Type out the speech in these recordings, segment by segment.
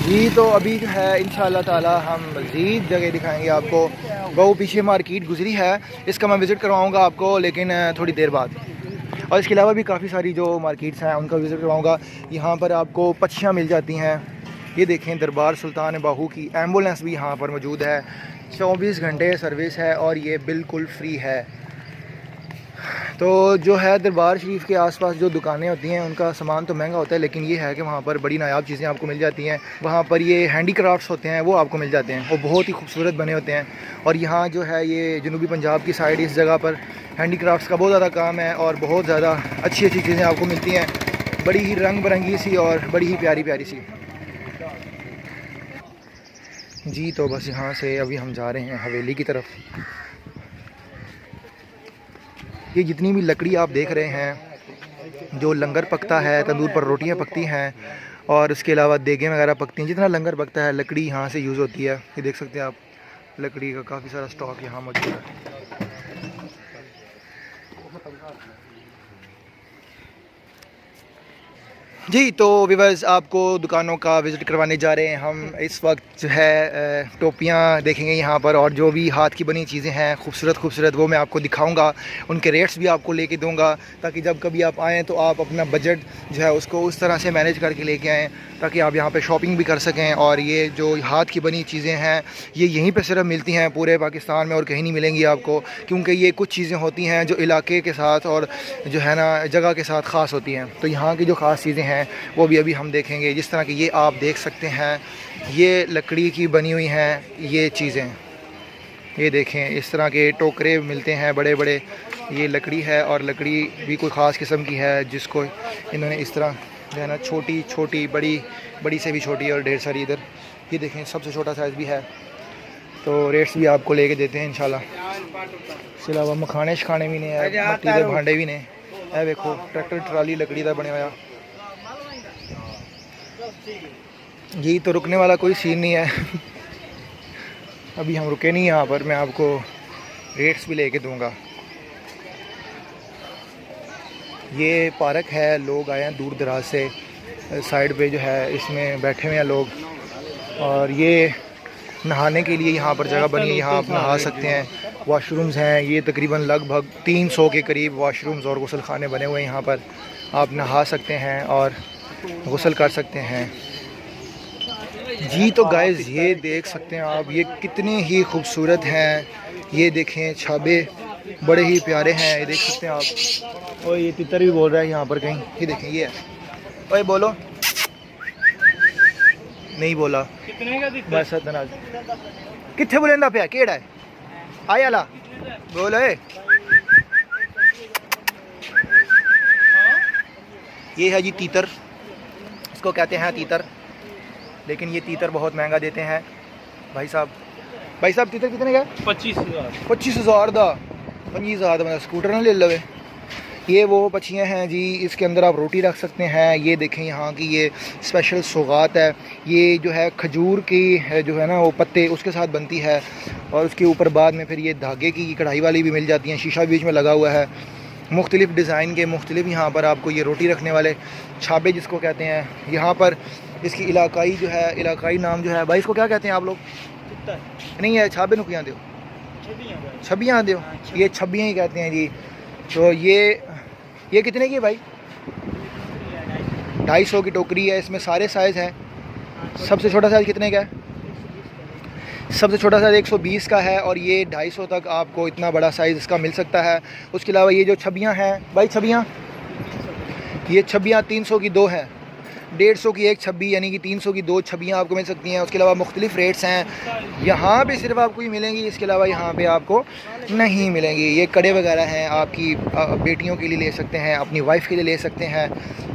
जी तो अभी जो है इंशाल्लाह ताला हम मज़ीद जगह दिखाएंगे आपको। वो पीछे मार्केट गुजरी है, इसका मैं विज़िट करवाऊंगा आपको, लेकिन थोड़ी देर बाद। और इसके अलावा भी काफ़ी सारी जो मार्केट्स हैं उनका विज़िट करवाऊंगा। यहाँ पर आपको पक्षियाँ मिल जाती हैं। ये देखें, दरबार सुल्तान बाहू की एम्बुलेंस भी यहाँ पर मौजूद है। 24 घंटे सर्विस है और ये बिल्कुल फ्री है। तो जो है दरबार शरीफ के आसपास जो दुकानें होती हैं उनका सामान तो महंगा होता है, लेकिन ये है कि वहाँ पर बड़ी नायाब चीज़ें आपको मिल जाती हैं। वहाँ पर ये हैंडी क्राफ्ट्स होते हैं, वो आपको मिल जाते हैं, वो बहुत ही खूबसूरत बने होते हैं। और यहाँ जो है ये जनूबी पंजाब की साइड, इस जगह पर हैंडी क्राफ्ट्स का बहुत ज़्यादा काम है और बहुत ज़्यादा अच्छी अच्छी चीज़ें आपको मिलती हैं, बड़ी ही रंग बिरंगी सी और बड़ी ही प्यारी प्यारी सी। जी तो बस यहाँ से अभी हम जा रहे हैं हवेली की तरफ। ये जितनी भी लकड़ी आप देख रहे हैं, जो लंगर पकता है, तंदूर पर रोटियां पकती हैं और उसके अलावा देगें वगैरह पकती हैं, जितना लंगर पकता है लकड़ी यहाँ से यूज़ होती है। ये देख सकते हैं आप, लकड़ी का काफ़ी सारा स्टॉक यहाँ मौजूद है। जी तो व्यूअर्स, आपको दुकानों का विज़िट करवाने जा रहे हैं हम। इस वक्त जो है टोपियाँ देखेंगे यहाँ पर, और जो भी हाथ की बनी चीज़ें हैं खूबसूरत खूबसूरत, वो मैं आपको दिखाऊंगा। उनके रेट्स भी आपको लेके दूंगा, ताकि जब कभी आप आएँ तो आप अपना बजट जो है उसको उस तरह से मैनेज करके लेके आएँ, ताकि आप यहाँ पे शॉपिंग भी कर सकें। और ये जो हाथ की बनी चीज़ें हैं ये यहीं पे सिर्फ मिलती हैं पूरे पाकिस्तान में, और कहीं नहीं मिलेंगी आपको, क्योंकि ये कुछ चीज़ें होती हैं जो इलाके के साथ और जो है ना जगह के साथ ख़ास होती हैं। तो यहाँ की जो ख़ास चीज़ें हैं वो भी अभी हम देखेंगे। जिस तरह की ये आप देख सकते हैं, ये लकड़ी की बनी हुई हैं ये चीज़ें। ये देखें, इस तरह के टोकरे मिलते हैं बड़े बड़े। ये लकड़ी है और लकड़ी भी कोई ख़ास किस्म की है, जिसको इन्होंने इस तरह जो है ना छोटी छोटी, बड़ी बड़ी से भी छोटी, और ढेर सारी इधर ये देखें सबसे छोटा साइज़ भी है। तो रेट्स भी आपको लेके देते हैं इंशाल्लाह। इसके अलावा मखाने शखाने भी ने, मट्टी के भांडे भी ने। है देखो, ट्रैक्टर ट्राली लकड़ी का बने हुआ। जी तो रुकने वाला कोई सीन नहीं है अभी हम रुके नहीं यहाँ पर, मैं आपको रेट्स भी लेके दूंगा। ये पार्क है, लोग आए हैं दूर दराज से। साइड पे जो है इसमें बैठे हुए हैं लोग, और ये नहाने के लिए यहाँ पर जगह बनी है, यहाँ आप नहा सकते हैं। वॉशरूम्स हैं, ये तकरीबन लगभग 300 के करीब वॉशरूम्स और गुसल खाने बने हुए हैं। यहाँ पर आप नहा सकते हैं और गुसल कर सकते हैं। जी तो गाइस, ये देख सकते हैं आप, ये कितने ही खूबसूरत हैं। ये देखें, छाबे बड़े ही प्यारे हैं, ये देख सकते हैं आप। और ये तितर भी बोल रहा है यहाँ पर कहीं, ये देखें, ये है। ओए बोलो, नहीं बोला। कितने का दिखता है? बस कितने बोलेंदा पे केड़ा है आया ला बोलो। ये है जी तीतर, इसको कहते हैं तीतर, लेकिन ये तीतर बहुत महंगा देते हैं भाई साहब। भाई साहब तीतर कितने का? 25,000। 25,000 का 25,000 का स्कूटर ना ले लवे। ये वो पक्षियाँ हैं जी, इसके अंदर आप रोटी रख सकते हैं। ये देखें, यहाँ की ये स्पेशल सौगात है। ये जो है खजूर की है, जो है ना वो पत्ते उसके साथ बनती है, और उसके ऊपर बाद में फिर ये धागे की कढ़ाई वाली भी मिल जाती हैं। शीशा बीच में लगा हुआ है, मुख्तलिफ़ डिज़ाइन के, मुख्तलिफ़ यहाँ पर आपको ये रोटी रखने वाले छाबे जिसको कहते हैं। यहाँ पर इसकी इलाकाई जो है, इलाकाई नाम जो है भाई, इसको क्या कहते हैं आप लोग? नहीं है छाबे नुकियाँ दो, छबियाँ दो, ये छबियाँ ही कहते हैं जी। तो ये कितने की है भाई? 250 की टोकरी है, इसमें सारे साइज़ हैं। सबसे छोटा साइज़ कितने का है? सबसे छोटा साइज़ 120 का है, और ये 250 तक आपको इतना बड़ा साइज़ इसका मिल सकता है। उसके अलावा ये जो छबियाँ हैं भाई, छबियाँ, ये छबियाँ 300 की 2 हैं, 150 की एक छबी, यानी कि 300 की 2 छबियाँ आपको मिल सकती हैं। उसके अलावा मुख्तलिफ़ रेट्स हैं। यहाँ पे सिर्फ आपको ही मिलेंगी, इसके अलावा यहाँ पे आपको नहीं मिलेंगी। ये कड़े वगैरह हैं, आपकी बेटियों के लिए ले सकते हैं, अपनी वाइफ के लिए ले सकते हैं,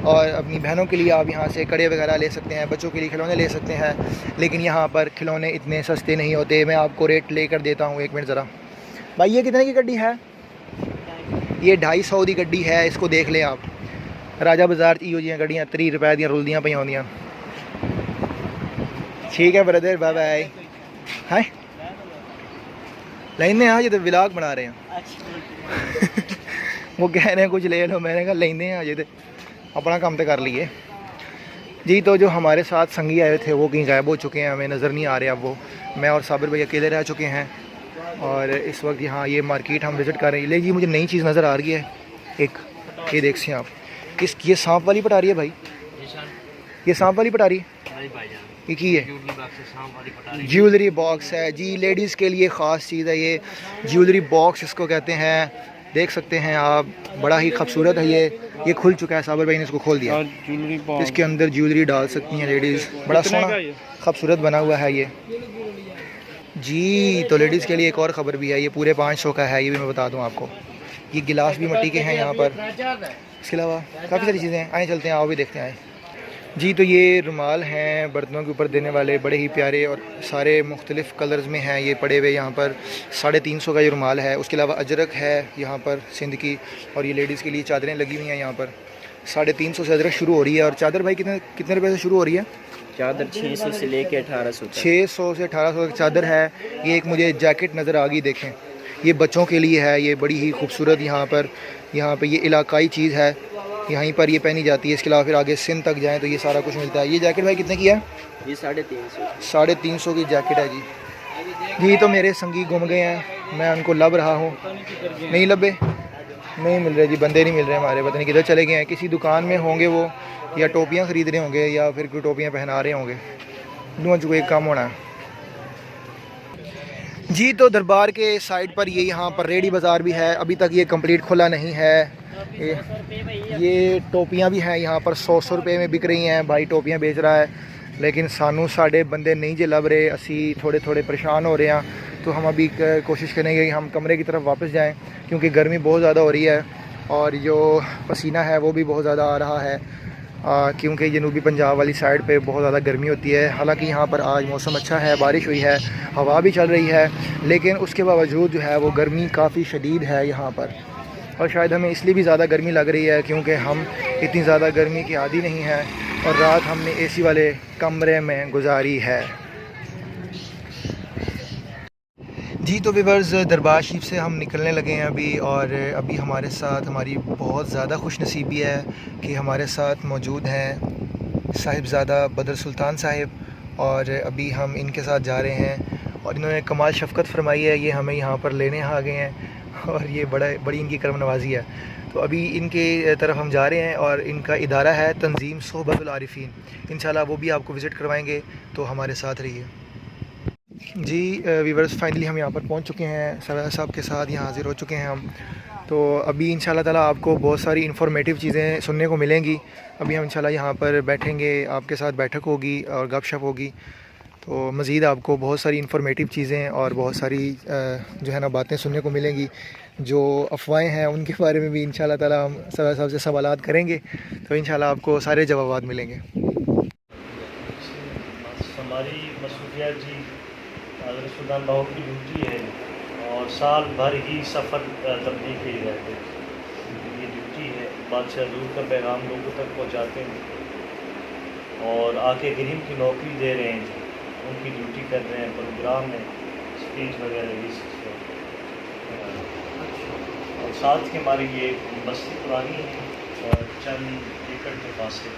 और अपनी बहनों के लिए आप यहाँ से कड़े वगैरह ले सकते हैं। बच्चों के लिए खिलौने ले सकते हैं, लेकिन यहाँ पर खिलौने इतने सस्ते नहीं होते। मैं आपको रेट लेकर देता हूँ, एक मिनट ज़रा। भाई ये कितने की गड्डी है? ये 250 की गड्डी है, इसको देख लें आप। राजा बाजार इो जी गड्डियाँ 30 रुपए दी रुलदियाँ पई होंदियां। ठीक है ब्रदर, बाय बाय। है लेने आज तो व्लॉग बना रहे हैं वो कह रहे हैं कुछ ले लो, मैंने कहा लेने आज तो अपना काम तो कर लिए। जी तो जो हमारे साथ संगी आए थे वो कहीं गायब हो चुके हैं, हमें नज़र नहीं आ रहे अब वो। मैं और साबिर भाई अकेले रह चुके हैं और इस वक्त यहाँ ये मार्केट हम विज़िट कर रहे हैं। लेकिन मुझे नई चीज़ नज़र आ रही है एक, ये देखिए आप, ये सांप वाली पटारी है भाई, ये सांप वाली पटारी ये की है, ज्वेलरी बॉक्स है जी, लेडीज़ के लिए ख़ास चीज़ है ये, ज्वेलरी बॉक्स इसको कहते हैं। देख सकते हैं आप, बड़ा ही खूबसूरत है ये खुल चुका है, साबिर भाई ने इसको खोल दिया। इसके अंदर ज्वेलरी डाल सकती हैं लेडीज़, बड़ा सोना खूबसूरत बना हुआ है ये जी। तो लेडीज़ के लिए एक और ख़बर भी है, ये पूरे 500 का है, ये भी मैं बता दूं आपको। ये गिलास भी मिट्टी के हैं यहाँ पर, इसके अलावा काफ़ी सारी चीज़ें हैं। आए चलते हैं, आओ भी देखते हैं जी। तो ये रुमाल हैं बर्तनों के ऊपर देने वाले, बड़े ही प्यारे और सारे मुख्तलिफ़ कलर्स में हैं ये पड़े हुए यहाँ पर। 350 का ये रुमाल है। उसके अलावा अजरक है यहाँ पर सिंध की, और ये लेडीज़ के लिए चादरें लगी हुई हैं यहाँ पर। 350 से अजरक शुरू हो रही है। और चादर भाई कितने कितने रुपये से शुरू हो रही है? चादर 600 से लेके 1800 तक। 600 से 1800 तक चादर है। ये एक मुझे जैकेट नज़र आ गई, देखें, ये बच्चों के लिए है, ये बड़ी ही खूबसूरत यहाँ पर ये इलाकाई चीज़ है, यहीं पर ये पहनी जाती है। इसके अलावा फिर आगे सिंध तक जाएँ तो ये सारा कुछ मिलता है। ये जैकेट भाई कितने की है? ये 350। 350 की जैकेट है जी। जी तो मेरे संगी गुम गए हैं, मैं उनको लब रहा हूँ, नहीं लबे, नहीं मिल रहे जी, बंदे नहीं मिल रहे हमारे, पता नहीं किधर चले गए हैं। किसी दुकान में होंगे वो, या टोपियाँ ख़रीद रहे होंगे या फिर कोई टोपियाँ पहना रहे होंगे, दोनों को एक काम होना है जी। तो दरबार के साइड पर ये यहाँ पर रेडी बाज़ार भी है, अभी तक ये कंप्लीट खुला नहीं है। ये टोपियाँ भी हैं यहाँ पर, 100 रुपये में बिक रही हैं, भाई टोपियाँ बेच रहा है। लेकिन सानू साढ़े बंदे नहीं जे लब रहे, असी थोड़े थोड़े परेशान हो रहे हैं। तो हम अभी कोशिश करेंगे कि हम कमरे की तरफ वापस जाएं, क्योंकि गर्मी बहुत ज़्यादा हो रही है और जो पसीना है वो भी बहुत ज़्यादा आ रहा है, क्योंकि जनूबी पंजाब वाली साइड पे बहुत ज़्यादा गर्मी होती है। हालांकि यहाँ पर आज मौसम अच्छा है, बारिश हुई है, हवा भी चल रही है, लेकिन उसके बावजूद जो है वो गर्मी काफ़ी शदीद है यहाँ पर। और शायद हमें इसलिए भी ज़्यादा गर्मी लग रही है क्योंकि हम इतनी ज़्यादा गर्मी के आदी नहीं हैं और रात हमने एसी वाले कमरे में गुजारी है जी। तो व्यूअर्स, दरबार शरीफ से हम निकलने लगे हैं अभी, और अभी हमारे साथ हमारी बहुत ज़्यादा खुशनसीबी है कि हमारे साथ मौजूद हैं साहिबज़ादा बदर सुल्तान साहिब, और अभी हम इनके साथ जा रहे हैं और इन्होंने कमाल शफ़क़त फरमाई है, ये हमें यहाँ पर लेने आ गए हैं और ये बड़ी इनकी करम नवाजी है। तो अभी इनके तरफ हम जा रहे हैं और इनका इदारा है तंजीम सोहबतुल आरिफीन, इंशाल्लाह वो भी आपको विज़िट करवाएंगे, तो हमारे साथ रहिए जी। व्यूअर्स, फाइनली हम यहाँ पर पहुँच चुके हैं, सवाद साहब के साथ यहाँ हाज़िर हो चुके हैं हम। तो अभी इंशाल्लाह ताला आपको बहुत सारी इन्फॉर्मेटिव चीज़ें सुनने को मिलेंगी। अभी हम इंशाल्लाह यहाँ पर बैठेंगे, आपके साथ बैठक होगी और गपशप होगी, तो मज़ीद आपको बहुत सारी इन्फॉर्मेटिव चीज़ें और बहुत सारी जो है ना बातें सुनने को मिलेंगी। जो अफवाहें हैं उनके बारे में भी इंशाल्लाह ताला हम सवाद साहब से सवालात करेंगे, तो इंशाल्लाह आपको सारे जवाब मिलेंगे। हमारी मसरूफियात जी हज़रत सुल्तान बाहू की ड्यूटी है और साल भर ही सफ़र तब्दील किए जाते हैं। ये ड्यूटी है, बादशाह हज़ूर का पैगाम लोगों तक पहुँचाते हैं और आके गरीम की नौकरी दे रहे हैं जी, उनकी ड्यूटी कर रहे हैं, प्रोग्राम में स्पीच वगैरह भी और साथ के हमारी ये बस्ती पुरानी है और चंद एकड़ के पास है,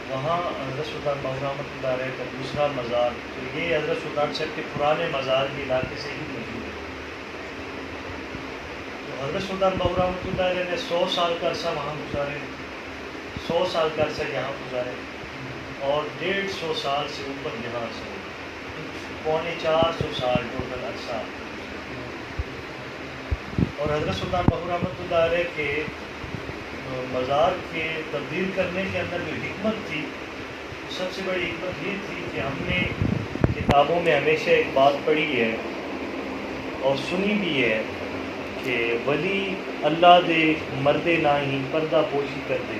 वहाँ हज़रत सुल्तान बाहू रहमतुल्लाह अलैह का दूसरा मज़ार, तो ये हज़रत सुल्तान साहब के पुराने मज़ार के इलाके से ही मौजूद है। तो हज़रत सुल्तान बाहू रहमतुल्लाह अलैह ने 100 साल का अरसा वहाँ गुजारे, 100 साल का अरसा यहाँ गुजारे और 150 साल से ऊपर यहाँ से 350 साल टोटल अरसा। और हज़रत सुल्तान बाहू रहमतुल्लाह अलैह के मज़ार के तब्दील करने के अंदर जो हिकमत थी, सबसे बड़ी हिकमत ये थी कि हमने किताबों में हमेशा एक बात पढ़ी है और सुनी भी है कि वली अल्लाह दे मर्दे ना ही पर्दा पोशी कर दे।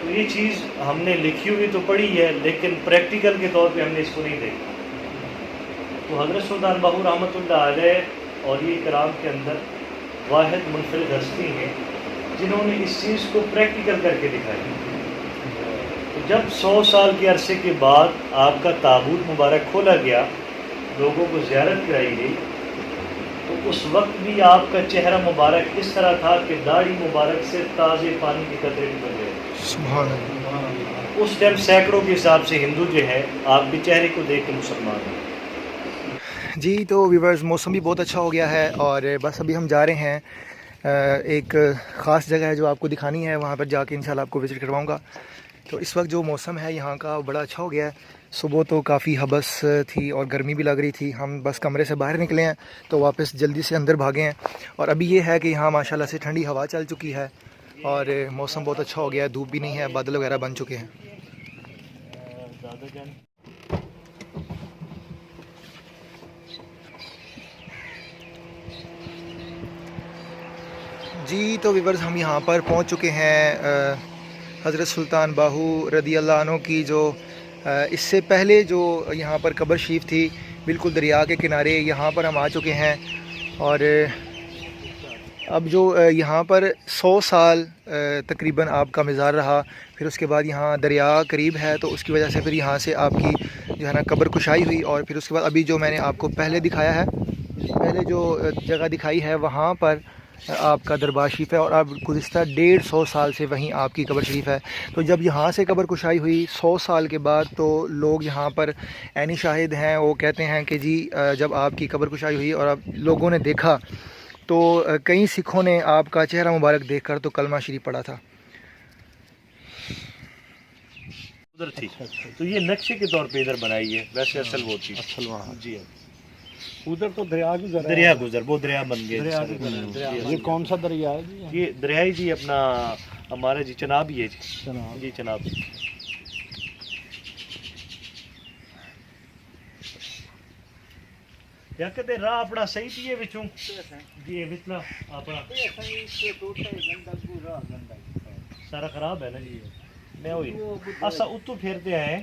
तो ये चीज़ हमने लिखी हुई तो पढ़ी है, लेकिन प्रैक्टिकल के तौर पे हमने इसको नहीं देखा। तो हज़रत सुल्तान बाहू रहमतुल्लाह अलैह और ये कराम के अंदर वाहिद मुनफरिद हस्ती हैं जिन्होंने इस चीज़ को प्रैक्टिकल करके दिखाया। तो जब 100 साल के अरसे के बाद आपका ताबूत मुबारक खोला गया, लोगों को ज़ियारत कराई गई, तो उस वक्त भी आपका चेहरा मुबारक इस तरह था कि दाढ़ी मुबारक से ताज़े पानी के कतरे निकल गए। सुभान अल्लाह। उस टाइम सैकड़ों के हिसाब से हिंदू जो है आपके चेहरे को देख के मुसलमान हैं। जी तो व्यूवर्स मौसम भी बहुत अच्छा हो गया है और बस अभी हम जा रहे हैं एक ख़ास जगह है जो आपको दिखानी है, वहाँ पर जाके इंशाल्लाह आपको विज़िट करवाऊँगा। तो इस वक्त जो मौसम है यहाँ का बड़ा अच्छा हो गया है। सुबह तो काफ़ी हबस थी और गर्मी भी लग रही थी, हम बस कमरे से बाहर निकले हैं तो वापस जल्दी से अंदर भागे हैं। और अभी ये है कि यहाँ माशाल्लाह से ठंडी हवा चल चुकी है और मौसम बहुत अच्छा हो गया है, धूप भी नहीं है, बादल वगैरह बन चुके हैं। जी तो व्यूअर्स हम यहाँ पर पहुँच चुके हैं हज़रत सुल्तान बाहू रदी अल्लाह अन्हु की जो इससे पहले जो यहाँ पर कब्र शरीफ थी, बिल्कुल दरिया के किनारे यहाँ पर हम आ चुके हैं। और अब जो यहाँ पर 100 साल तकरीबन आपका मज़ार रहा, फिर उसके बाद यहाँ दरिया करीब है तो उसकी वजह से फिर यहाँ से आपकी जो है ना कब्र कुशाई हुई। और फिर उसके बाद अभी जो मैंने आपको पहले दिखाया है, पहले जो जगह दिखाई है वहाँ पर आपका दरबार शरीफ है और अब गुज़िश्ता 150 साल से वहीं आपकी कब्र शरीफ है। तो जब यहाँ से कब्र कुशाई हुई 100 साल के बाद, तो लोग यहाँ पर ऐनी शाहिद हैं, वो कहते हैं कि जी जब आपकी कब्र कुशाई हुई और अब लोगों ने देखा तो कई सिखों ने आपका चेहरा मुबारक देखकर तो कलमा शरीफ पढ़ा था। उधर थी तो ये नक्शे के तौर पे इधर बनाई है, वैसे असल वो थी। असल वहाँ जी हाँ, उधर तो दरिया गुजर वो दरिया बन गया। ये कौन सा दरिया है जी? ये दरिया ही जी अपना हमारा जी चनाब ही है जी। चनाब। जी चनाब। क्या कहते राह अपना सही थी ये विचों जी विचला अपना सारा खराब है ना जी। मैं वही असा उतू फेरते आए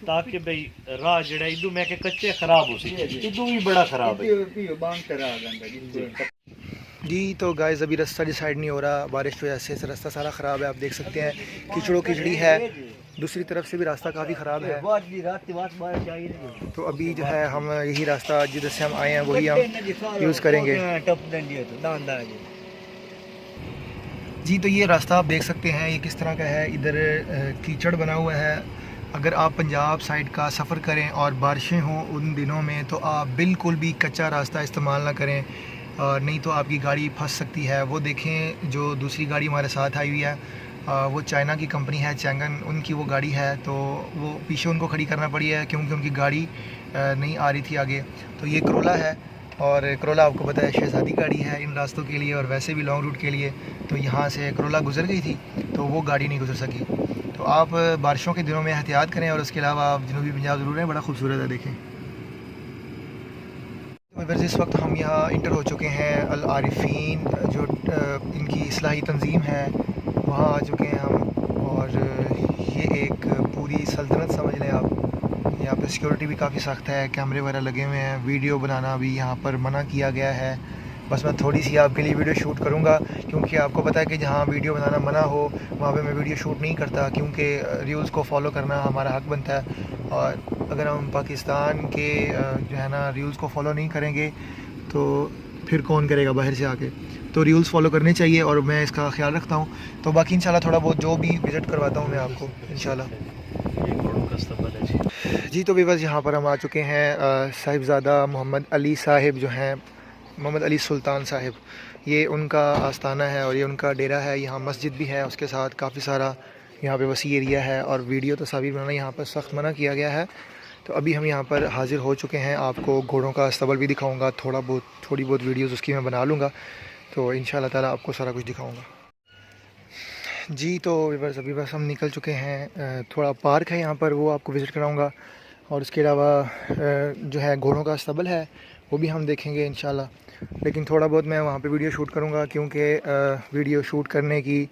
ताकि भाई राह जड़ा इदू मैं के कच्चे खराब हो सी इदू भी बड़ा खराब है जी। तो गाइस अभी रास्ता डिसाइड नहीं हो रहा, बारिश की वजह से रास्ता सारा ख़राब है। आप देख सकते हैं कीचड़ों कीचड़ी है, दूसरी तरफ से भी रास्ता काफ़ी ख़राब है। तो अभी जो है हम यही रास्ता जिधर से हम आए हैं वही हम यूज़ करेंगे। जी तो ये रास्ता आप देख सकते हैं ये किस तरह का है, इधर कीचड़ बना हुआ है। अगर आप पंजाब साइड का सफ़र करें और बारिशें हों उन दिनों में तो आप बिल्कुल भी कच्चा रास्ता इस्तेमाल ना करें, और नहीं तो आपकी गाड़ी फंस सकती है। वो देखें जो दूसरी गाड़ी हमारे साथ आई हुई है वो चाइना की कंपनी है चैंगन, उनकी वो गाड़ी है, तो वो पीछे उनको खड़ी करना पड़ी है क्योंकि उनकी गाड़ी नहीं आ रही थी आगे। तो ये करोला है और करोला आपको पता है शहज़ादी गाड़ी है इन रास्तों के लिए और वैसे भी लॉन्ग रूट के लिए। तो यहाँ से करोला गुजर गई थी तो वो गाड़ी नहीं गुजर सकी। तो आप बारिशों के दिनों में एहतियात करें और उसके अलावा आप जनूबी पंजाब ज़रूर हैं, बड़ा खूबसूरत है देखें। तो इस वक्त हम यहाँ इंटर हो चुके हैं अल आरिफीन जो इनकी इस्लाही तंजीम है, वहाँ आ चुके हैं हम। और ये एक पूरी सल्तनत समझ लें आप। यहाँ पे सिक्योरिटी भी काफ़ी सख्त है, कैमरे वगैरह लगे हुए हैं, वीडियो बनाना भी यहाँ पर मना किया गया है। बस मैं थोड़ी सी आपके लिए वीडियो शूट करूँगा क्योंकि आपको पता है कि जहाँ वीडियो बनाना मना हो वहाँ पे मैं वीडियो शूट नहीं करता, क्योंकि रूल्स को फॉलो करना हमारा हक बनता है। और अगर हम पाकिस्तान के जो है ना रूल्स को फॉलो नहीं करेंगे तो फिर कौन करेगा बाहर से आके। तो रूल्स फॉलो करने चाहिए और मैं इसका ख्याल रखता हूँ। तो बाकी इंशाल्लाह थोड़ा बहुत जो भी विज़िट करवाता हूँ मैं आपको इंशाल्लाह। जी तो भी बस यहाँ पर हम आ चुके हैं साहिबज़ादा मोहम्मद अली साहिब जो हैं, मोहम्मद अली सुल्तान साहिब, ये उनका आस्थाना है और ये उनका डेरा है। यहाँ मस्जिद भी है, उसके साथ काफ़ी सारा यहाँ पे वसी एरिया है और वीडियो तस्वीर बनाना यहाँ पर सख्त मना किया गया है। तो अभी हम यहाँ पर हाज़िर हो चुके हैं, आपको घोड़ों का अस्तबल भी दिखाऊंगा, थोड़ी बहुत वीडियोस उसकी मैं बना लूँगा, तो इंशाल्लाह ताला आपको सारा कुछ दिखाऊँगा। जी तो बस अभी बस हम निकल चुके हैं, थोड़ा पार्क है यहाँ पर वो आपको विज़िट कराऊँगा और उसके अलावा जो है घोड़ों का अस्तबल है वो भी हम देखेंगे इंशाल्लाह। लेकिन थोड़ा बहुत मैं वहाँ पे वीडियो शूट करूँगा क्योंकि वीडियो शूट करने की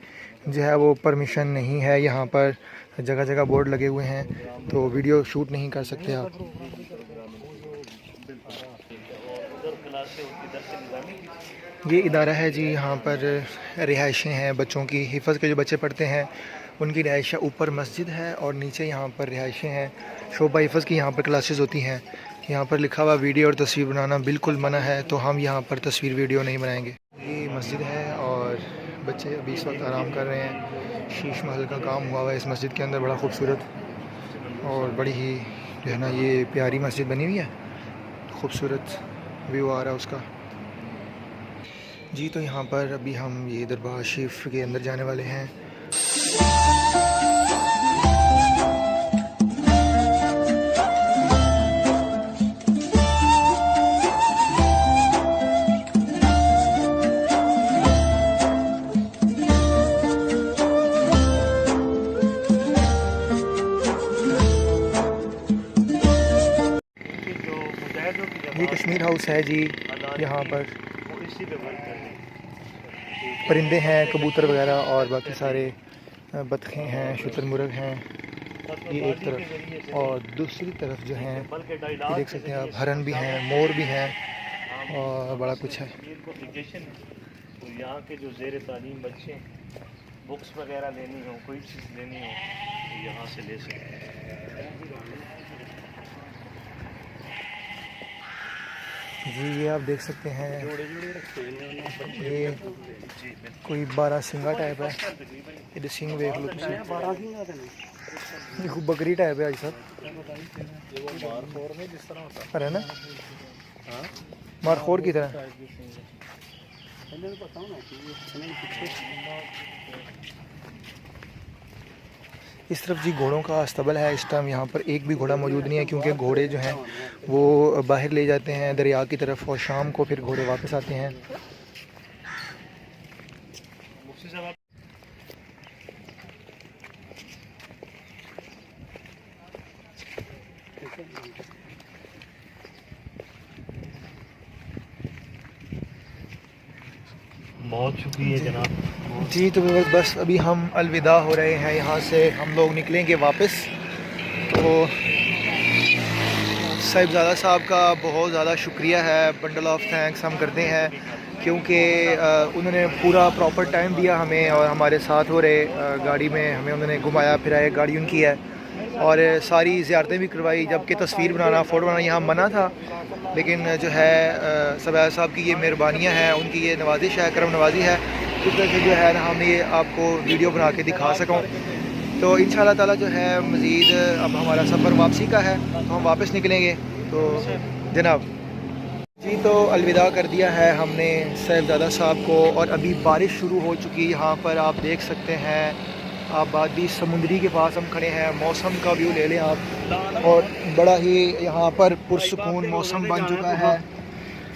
जो है वो परमिशन नहीं है। यहाँ पर जगह जगह बोर्ड लगे हुए हैं तो वीडियो शूट नहीं कर सकते आप। ये इदारा है जी, यहाँ पर रिहाइशें हैं बच्चों की, हिफ़्ज़ के जो बच्चे पढ़ते हैं उनकी रिहाइश। ऊपर मस्जिद है और नीचे यहाँ पर रिहाइशें हैं। शोबा हिफ़्ज़ की यहाँ पर क्लासेस होती हैं। यहाँ पर लिखा हुआ वीडियो और तस्वीर बनाना बिल्कुल मना है, तो हम यहाँ पर तस्वीर वीडियो नहीं बनाएंगे। ये मस्जिद है और बच्चे अभी इस वक्त आराम कर रहे हैं। शीश महल का काम हुआ हुआ है इस मस्जिद के अंदर, बड़ा खूबसूरत और बड़ी ही जो है ना ये प्यारी मस्जिद बनी हुई है, खूबसूरत व्यू आ रहा है उसका जी। तो यहाँ पर अभी हम ये दरबार शरीफ के अंदर जाने वाले हैं। ये कश्मीर हाउस है जी। यहाँ पर परिंदे हैं, कबूतर वगैरह और बाकी सारे बतखें हैं, शुतुरमुर्ग हैं, ये एक तरफ। और दूसरी तरफ जो हैं ये देख सकते हैं आप, हरन भी हैं, मोर भी हैं और बड़ा कुछ है। तो यहाँ के जो ज़ेर तालीम बच्चे बुक्स वगैरह लेनी हो, कोई चीज़ लेनी हो तो यहाँ से ले सकते हैं जी। ये आप देख सकते हैं ये कोई 12 सिंगा टाइप है, ये सिंग देख लो तुम, ये खूब बकरी टाइप है आज पर है ना, मारखोर की तरह। इस तरफ जी घोड़ों का अस्तबल है। इस टाइम यहाँ पर एक भी घोड़ा मौजूद नहीं है क्योंकि घोड़े जो हैं वो बाहर ले जाते हैं दरिया की तरफ और शाम को फिर घोड़े वापस आते हैं। बहुत शुक्रिया जनाब जी। तो बस अभी हम अलविदा हो रहे हैं, यहाँ से हम लोग निकलेंगे वापस। तो साहिबजादा साहब का बहुत ज़्यादा शुक्रिया है, बंडल ऑफ थैंक्स हम करते हैं क्योंकि उन्होंने पूरा प्रॉपर टाइम दिया हमें और हमारे साथ हो रहे गाड़ी में हमें उन्होंने घुमाया फिराया, गाड़ी उनकी है और सारी ज़ियारतें भी करवाई। जबकि तस्वीर बनाना, फ़ोटो बनाना यहाँ मना था, लेकिन जो है सबाया साहब की ये मेहरबानियाँ हैं, उनकी ये नवाजिश है, करम नवाजी है, इस तरह से जो है ना हम ये आपको वीडियो बना के दिखा सकूँ। तो इंशाअल्लाह ताला जो है मज़ीद अब हमारा सफ़र वापसी का है, तो हम वापस निकलेंगे। तो जनाब जी, तो अलविदा कर दिया है हमने साहिबजादा साहब को और अभी बारिश शुरू हो चुकी है। यहाँ पर आप देख सकते हैं आबादी समुद्री के पास हम खड़े हैं, मौसम का व्यू ले लें आप और बड़ा ही यहाँ पर पुरसुकून मौसम बन चुका है।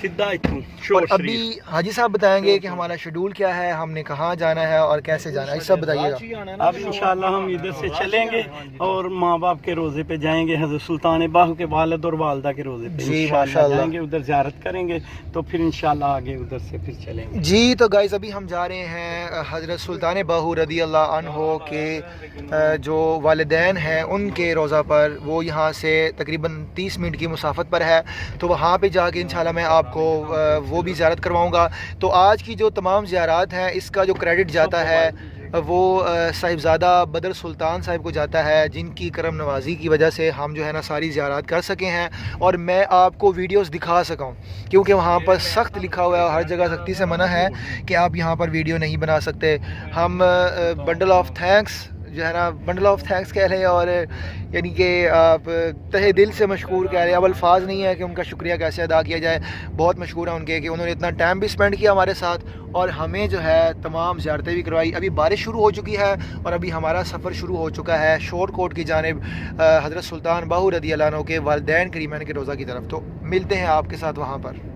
और अभी हाजी साहब बताएंगे कि हमारा शेड्यूल क्या है, हमने कहाँ जाना है और कैसे जाना है, सब बताइएगा। अब इंशाल्लाह हम इधर से चलेंगे और माँ बाप के रोज़े पे जाएंगे, हज़रत सुल्तान बाहू के वालिद और वालदा के रोज़े पे जी इंशाल्लाह जाएंगे, उधर ज़ियारत करेंगे, तो फिर इंशाल्लाह आगे उधर से फिर चलेंगे जी। तो गाइस अभी हम जा रहे हैं हज़रत सुल्तान बाहू रदी अल्लाह अन्हो के जो वालिदैन हैं उनके रोज़ा पर। वो यहाँ से तकरीबन 30 मिनट की मुसाफत पर है, तो वहाँ पे जाके इंशाल्लाह मैं आपको वो भी ज़ियारत करवाऊँगा। तो आज की जो तमाम ज़ियारत हैं इसका जो क्रेडिट जाता है वो साहिबजादा बदर सुल्तान साहिब को जाता है, जिनकी करम नवाजी की वजह से हम जो है ना सारी ज़ियारत कर सके हैं और मैं आपको वीडियोस दिखा सकूं, क्योंकि वहाँ पर सख्त लिखा हुआ है, हर जगह सख्ती से मना है कि आप यहाँ पर वीडियो नहीं बना सकते। हम बंडल ऑफ थैंक्स जो है ना, बंडल ऑफ थैंक्स कह रहे हैं और यानी कि आप तहे दिल से मशकूर कह रहे हैं। अब अल्फाज नहीं है कि उनका शुक्रिया कैसे अदा किया जाए। बहुत मशहूर है उनके कि उन्होंने इतना टाइम भी स्पेंड किया हमारे साथ और हमें जो है तमाम ज़ियारतें भी करवाई। अभी बारिश शुरू हो चुकी है और अभी हमारा सफ़र शुरू हो चुका है शोरकोट की जानिब हज़रत सुल्तान बाहू रदी अल्लाह अन्हु के वालिदैन करीमैन के रोज़ा की तरफ। तो मिलते हैं आपके साथ वहाँ पर।